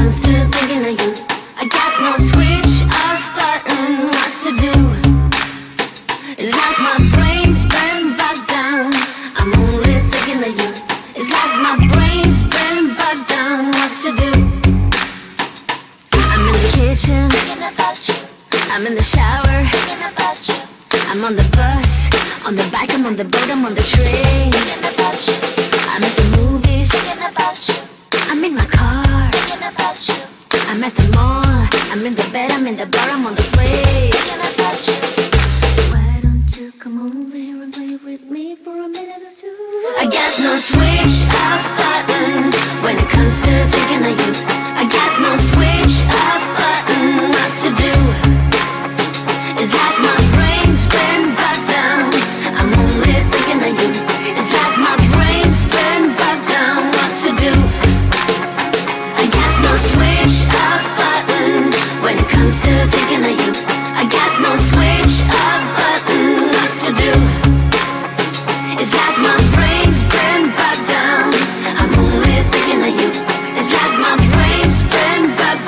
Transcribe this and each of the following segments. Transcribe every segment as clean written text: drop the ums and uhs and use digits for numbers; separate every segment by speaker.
Speaker 1: comes to thinking of you, I got no switch off button. What to do? It's like my brain's been bogged down. I'm only thinking of you. It's like my brain's been bogged down. What to do? I'm in the kitchen, thinking about you. I'm in the shower, thinking about you. I'm on the bus, on the bike, I'm on the boat, I'm on the train, thinking about you. I'm at the movies, thinking about you. I'm in my car, thinking about you. I'm at the mall, I'm in the bed, I'm in the bar, I'm on the plane, thinking about you. Why don't you come over here and play with me for a minute or two? I got no switch off button when it comes to thinking of you. I got no switch off button. What to do? It's like my brain's been bogged down. I'm only thinking of you. It's like my brain's been bogged down. What to do? I got no switch off button when it comes to thinking of you. I got no switch off button. What to do? It's like my brain's been bogged down. I'm only thinking of you. It's like my brain's been bogged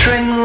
Speaker 2: string